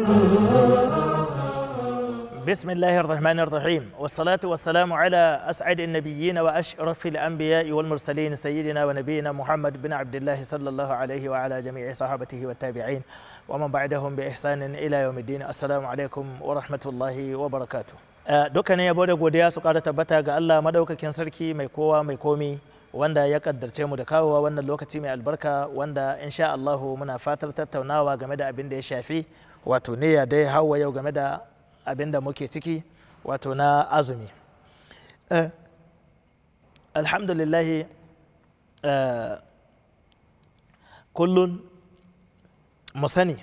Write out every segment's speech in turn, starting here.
بسم الله الرحمن الرحيم والصلاة والسلام على أسعد النبيين وأشرف الأنبياء والمرسلين سيدنا ونبينا محمد بن عبد الله صلى الله عليه وعلى جميع صحابته والتابعين ومن بعدهم بإحسان إلى يوم الدين. السلام عليكم ورحمة الله وبركاته. dukkanin yabo da godiya su ƙara tabbata ga Allah madaukakin sarki mai kowa mai komi wanda ya kaddarce mu da kawowa wannan lokaci mai albarka wanda insha Allah muna fatar tattaunawa game da abin da ya shafi wato niyya dai hawa yau game da abin da muke ciki wato na azumi. Alhamdulillahi kullun mu sani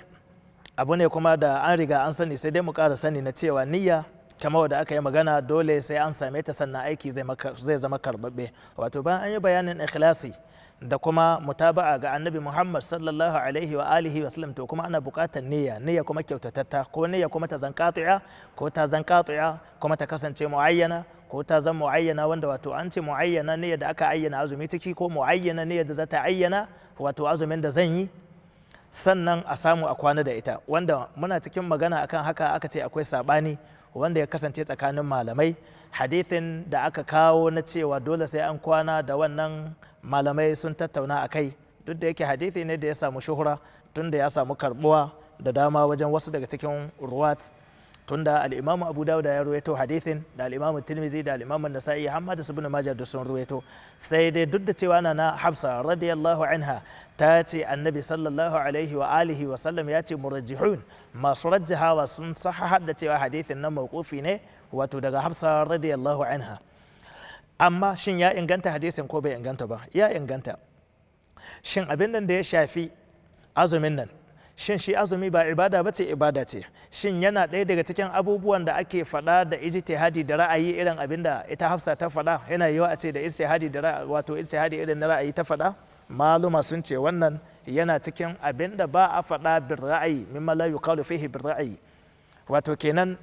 abu ne kuma da an riga an sani sai dai mu ƙara sani na cewa niyya kamar wadda aka yi magana dole sai an same ta sannan aiki zai zama karbabbe. Wato bayan an yi bayanin ikhlasi da kuma mutaba'a ga annabi Muhammad sallallahu alaihi wa alihi wa sallam, to kuma ana buƙatar niyya kuma kyautatatta, ko niyya kuma ta zanqati'a ko ta zanqati'a kuma ta kasance muayyana ko ta zan muayyana, wanda wato an ce muayyana niyya da aka ayyana azumi ciki, ko muayyana niyya da za ta ayyana wato azumin da zan yi sannan a samu a kwana da ita, wanda muna cikin magana akan haka aka ce akwai sabani wanda ya kasance tsakanin malamai. Hadithin da aka kawo na cewa dole sai an kwana da wannan malamai sun tattauna a kai, duk da yake hadithi ne da ya samu shuhura tun da ya samu karbuwa da dama wajen wasu daga cikin ruwat, tun da al'imamu abu dawuda ya ruwaito hadithin da al'imamu tirmizi da al'imamu nasa'i hamma da ibn majah da sun ruwaito. Sai dai duk da cewa na hafsa radiyallahu anha ta ce annabi sallallahu alaihi wa alihi wa sallam ya ce murajjihun, masu rajjahawa sun sahahar da cewa hadithin nan mawqufi ne wato daga hafsa radiyallahu anha. Amma shin ya inganta hadisin ko bai inganta ba? Ya inganta. Shin abin nan da ya shafi azumin nan, shin shi azumi ba ibada ba ce? Ibada ce. Shin yana ɗaya daga cikin abubuwan da ake faɗa da ijtihadi da ra'ayi irin abin da ita hafsa ta faɗa? Yana yiwa a ce da ijtihadi da ra'ayi, wato ijtihadi irin na ra'ayi ta faɗa? Maluma sun ce wannan yana cikin abin da ba a faɗa bin ra'ayi, mimma la yuqalu fihi bin ra'ayi. Wato kenan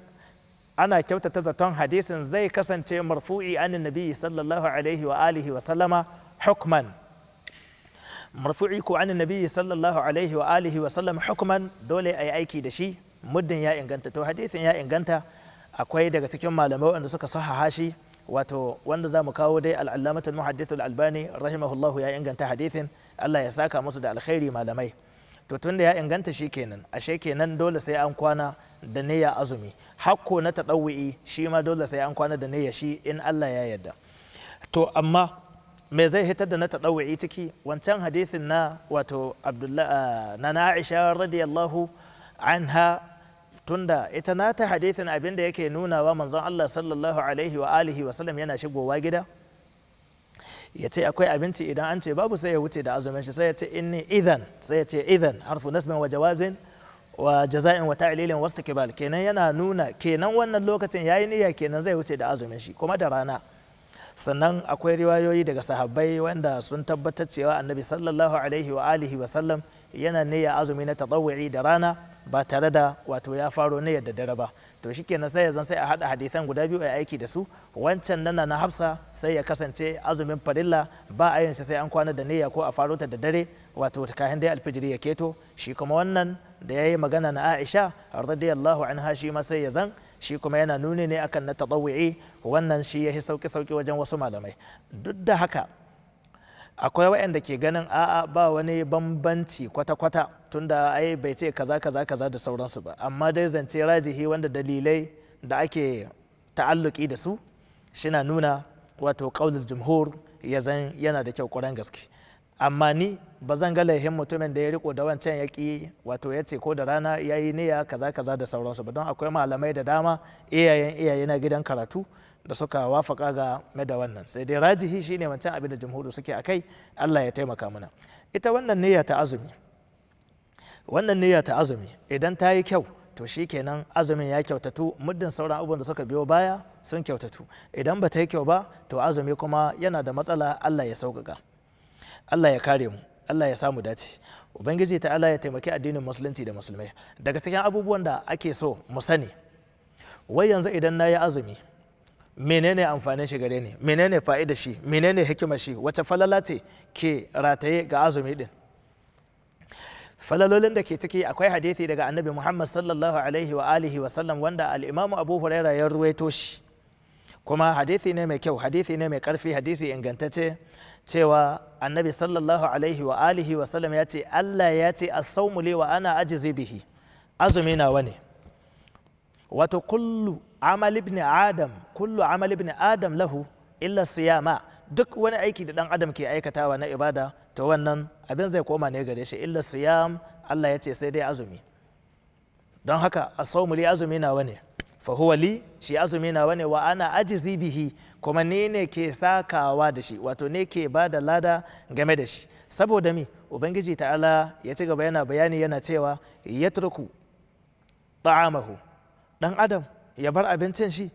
ana kyautata zaton hadisin zai kasance marfu'i an nabi sallallahu alaihi wa alihi wa sallama hukman, marfu'i ko an nabi sallallahu alaihi wa alihi wa sallam hukman, dole a yi aiki da shi muddin ya inganta. To hadisin ya inganta, akwai daga cikin malamai wanda suka sahaha shi, wato wanda za mu kawo dai al'allamatul muhaddithul albani rahimahullahu ya inganta hadisin, Allah ya saka musu da alkhairi malamai. To tun da ya inganta shi kenan, ashe kenan dole sai an kwana da niyya azumi. Hakko na taɗawu'i shi ma dole sai an kwana da niyya shi in Allah ya yarda. To amma me zai hitar da na taɗawu'i ciki? Wancan hadithin na wato na Aisha radiyallahu anha, tunda ita nata hadithin abin da yake nunawa manzon Allah sallallahu alaihi wa alihi wa sallam yana shigowa gida ya ce akwai abinci, idan an ce babu sai ya wuce da azumin shi, sai ya ce inni idan, sai ya ce idan harfu nasbin wa jawazin wa jaza'in wa ta'lilin wa istikbal, kenan yana nuna kenan wannan lokacin yayi niyya, kenan zai wuce da azumin shi kuma da rana. Sannan akwai riwayoyi daga sahabbai wanda sun tabbatar cewa annabi sallallahu alaihi wa alihi wa sallam yana niyya azumi na tatawwu'i da rana ba tare da wato ya faro niyyar da dare ba. To shikenan sai yanzu sai a hada hadisan guda biyu a aiki da su. Wancan nan na Hafsa sai ya kasance azumin farilla ba a yin sai an kwana da niyya ko a faro ta da dare, wato kafin dai alfijiri ya keto. Shi kuma wannan da yayi magana na Aisha radiyallahu anha, shi ma sai ya zan shi kuma yana nuni ne akan na tatawwu'i, wannan shi yahi sauki wajen wasu malamai. Duk da haka akwai waɗanda ke ganin a'a ba wani bambanci kwata-kwata, tunda ai bai ce kaza da sauransu ba, amma dai zance rajihi wanda dalilai da ake ta'alluki da su shina nuna wato qaulul jumhur ya zan yana da kyau ƙwarar gaske. Amma ni ba zan ga laihin mutumin da ya riko da wancan yaƙi, wato ya ce ko da rana ya yi niyya kaza da sauransu ba, don akwai malamai da dama iyaye na gidan karatu da suka wafaka ga da wannan. Sai dai rajihi shine wancan abin da jumhuru suke akai. Allah ya taimaka mana. Ita wannan niyya ta azumi idan ta yi kyau to shikenan azumin ya kyautatu, muddin sauran abubuwan da suka biyo baya sun kyautatu. Idan ba ta yi kyau ba to azumi kuma yana da matsala. Allah ya sauƙaƙa, Allah ya kare mu, Allah ya samu dace. Ubangiji ta Allah ya taimaki addinin musulunci da musulmai. Daga cikin abubuwan da ake so mu sani, wai yanzu idan na yi azumi menene amfanin shi gare ni, menene fa'idar shi, menene hikimar shi, wace falala ce ke rataye ga azumi din? falalolin da ke ciki akwai hadisi daga annabi Muhammad sallallahu alaihi wa alihi wa sallam wanda al-Imam Abu Huraira ya ruwaito shi, kuma hadisi ne mai kyau, hadisi ne mai karfi, hadisi ingantacce, cewa annabi sallallahu alaihi wa alihi wa sallam ya ce Allah ya ce as-sawmu li wa ana ajzi bihi, azumi nawa ne. Wato kullu amal ibn adam lahu illa siyama, duk wani aiki da dan adam ke aikatawa na ibada to wannan abin zai koma ne gare shi, illa siyam, Allah ya ce sai dai azumi. Don haka as-sawmu li, azumi nawa ne, fa huwa li, shi azumi nawa ne, wa ana ajzi bihi, kuma ni ne ke sakawa da shi, wato ne ke ba da lada game da shi. Saboda mi ubangiji ta'ala ya ci gaba yana bayani yana cewa yatruku ta'amahu, dan adam ya bar abincin shi,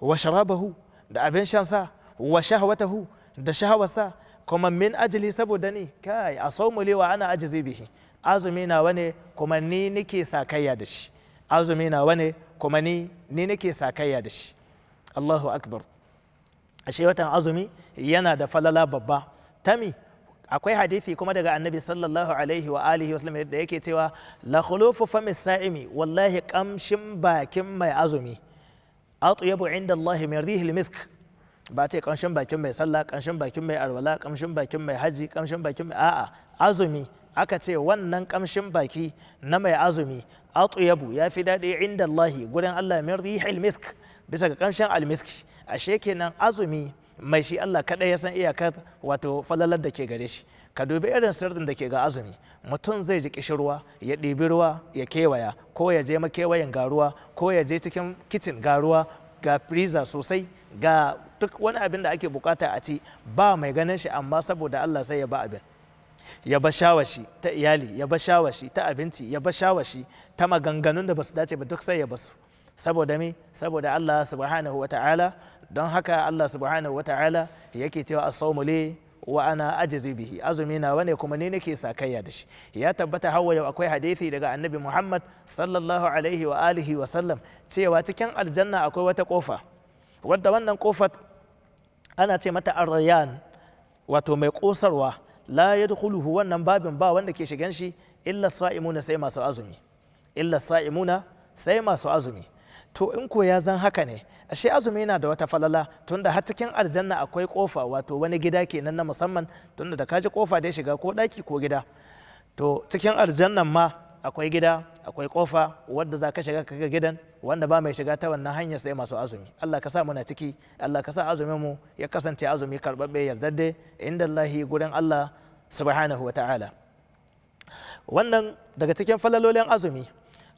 wa sharabahu, da abin shansa, wa shahwatahu, da shahawarsa, kuma min ajili, saboda ni kai asawmu li wa ana ajzi bihi, azumi nawa ne kuma ni nake sakayya da shi, azumi nawa ne kuma ni nake sakayya da shi. Allahu akbar. Ashe watan azumi yana da falala babba. Tami akwai hadisi kuma daga annabi sallallahu alaihi wa alihi wa sallam da yake cewa la khulufu fami sa'imi, wallahi kamshin bakin mai azumi atyabu inda Allah min rihil misk. Ba ce kamshin bakin mai sallah, kamshin bakin mai arwala, kamshin bakin mai haji, kamshin bakin mai a'a, azumi aka ce wannan kamshin baki na mai azumi atyabu ya fi daɗi inda Allah gurin Allah min rihil misk, bisa ga kamshin almiski. Ashe kenan azumi mai shi Allah kaɗai ya san iyakar wato falalar da ke gare shi. Ka dubi irin sirrin da ke ga azumi, mutum zai ji kishirwa ya ɗibi ruwa ya kewaya, ko ya je makewayin ga ruwa, ko ya je cikin kicin ga ruwa, ga freezer sosai, ga duk wani abin da ake bukata a ci, ba mai ganin shi, amma saboda Allah sai ya ba abin, ya ba shawashi ta iyali, ya ba shawashi ta abinci, ya ba shawashi ta maganganun da basu dace ba, duk sai ya basu. Saboda me? Saboda Allah subhanahu wa ta'ala. Don haka Allah subhanahu wa ta'ala yake cewa as-sawmu li wa ana ajzi bihi, azumi nawa ne kuma ni nake sakayya da shi. Ya tabbata hawa yau akwai hadisi daga annabi Muhammad sallallahu alaihi wa alihi wa sallam cewa cikin aljanna akwai wata kofa, wadda wannan kofar ana ce mata ar-rayyan, wato mai kosarwa. La yadkhuluhu, wannan babin ba wanda ke shigan shi illa sa'imuna, sai masu azumi, illa sa'imuna, sai masu azumi. To in ko ya zan haka ne, ashe azumi yana da wata falala, tunda har cikin aljanna akwai kofa, wato wani gida kenan na musamman, tunda da kaji kofa da ya shiga ko daki ko gida, to cikin aljannan ma akwai gida, akwai kofa wadda za ka shiga kaga gidan, wanda ba mai shiga ta wannan hanyar sai masu azumi. Allah ka sa muna ciki, Allah ka sa azumin mu ya kasance azumi karbabbe yardadde inda Allahi, gurin Allah subhanahu wa ta'ala. Wannan daga cikin falalolin azumi.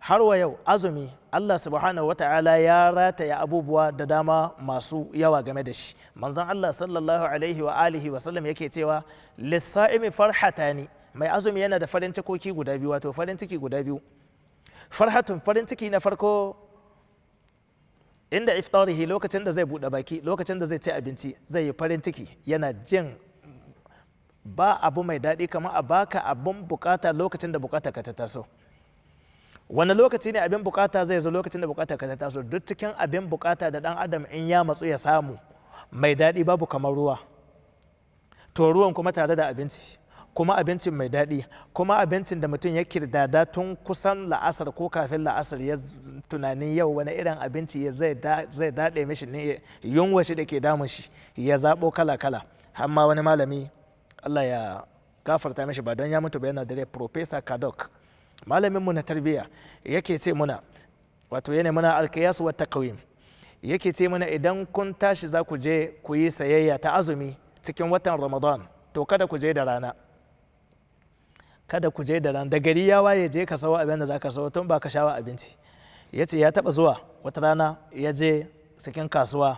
Har wa yau azumi Allah subhanahu wa ta'ala ya rataya abubuwa da dama masu yawa game da shi. Manzon Allah sallallahu alaihi wa alihi wa sallam yake cewa lis-sa'imi farhatani, mai azumi yana da farin cikoki guda biyu, wato farin ciki guda biyu. Farhatun, farin ciki na farko inda iftarihi, lokacin da zai buɗe baki, lokacin da zai ci abinci, zai yi farin ciki, yana jin ba abu mai daɗi kamar a baka abun bukata lokacin da bukata ka ta taso. Wani lokaci ne abin bukata zai zo? Lokacin da bukata ka ta taso. Duk cikin abin bukata da dan adam in ya matsu ya samu mai daɗi babu kamar ruwa, to ruwan kuma tare da abinci, kuma abincin mai daɗi, kuma abincin da mutum ya kirdada tun kusan la'asar ko kafin la'asar, ya tunanin yau wani irin abinci zai daɗe mishi ne, yunwa shi da ke damun shi, ya zaɓo kala kala. Hamma wani malami, Allah ya gafarta mishi ba don ya mutu ba, yana dare, Professor Kadok, malamin mu na tarbiyya, yake ce muna, wato yana muna alkiyas wa taqwim, yake ce muna idan kun tashi za ku je ku yi sayayya ta azumi cikin watan Ramadan, to kada ku je da rana, kada ku je da rana, da gari ya waye je ka sawo abin da za ka sawo tun ba ka shawa abinci. Ya ce ya taɓa zuwa wata rana, ya je cikin kasuwa,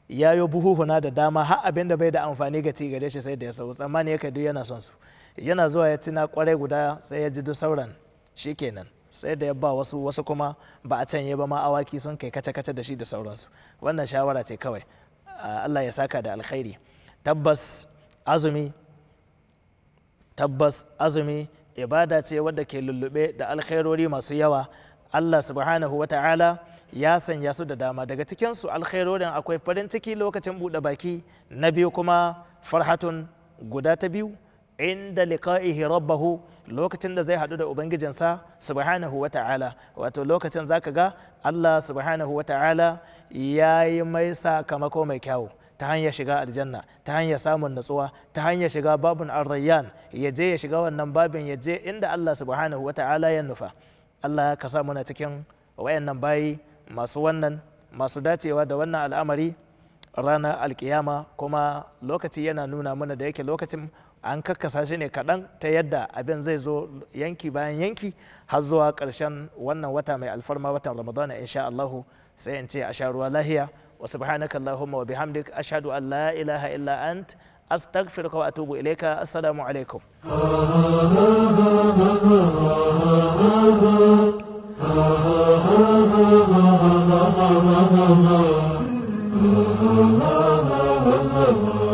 ya yi buhuhuna da dama, har abin da bai da amfani ga ci gare shi sai da ya sawo, tsammani yake duk yana son su. Yana zuwa ya ci na kwarai guda, sai ya ji duk sauran shikenan, sai da ya ba wasu kuma ba a canye ba ma, awaki sun kai kace-kace da shi da sauransu. Wannan shawara ce kawai, Allah ya saka da alkhairi. Tabbas azumi ibada ce wadda ke lullube da alkhairori masu yawa. Allah subhanahu wa ta'ala ya sanya su da dama, daga cikinsu alkhairorin akwai farin ciki lokacin buɗe baki, na biyu kuma farhatun, guda ta biyu inda liqa'ihi rabbahu, lokacin da zai haɗu da ubangijinsa subhanahu wa ta'ala. Wato lokacin zaka ga Allah subhanahu wa ta'ala ya yi mai sakamako mai kyau ta hanyar shiga aljanna, ta hanyar samun natsuwa, ta hanyar shiga babun ar-rayyan, ya je ya shiga wannan babin, ya je inda Allah subhanahu wa ta'ala ya nufa. Allah ka sa muna cikin wayannan bayi masu dacewa da wannan al'amari ranar alkiyama. Kuma lokaci yana nuna mana da yake lokacin an kakkasa shi ne kaɗan, ta yadda abin zai zo yanki bayan yanki har zuwa ƙarshen wannan wata mai alfarma, watan ramadana insha Allahu. sai in ce a sha ruwa lahiya. Wa subhanaka Allahumma wa bihamdik ashhadu an la ilaha illa ant astaghfiruka wa atubu ilayka. Assalamu alaikum. Oh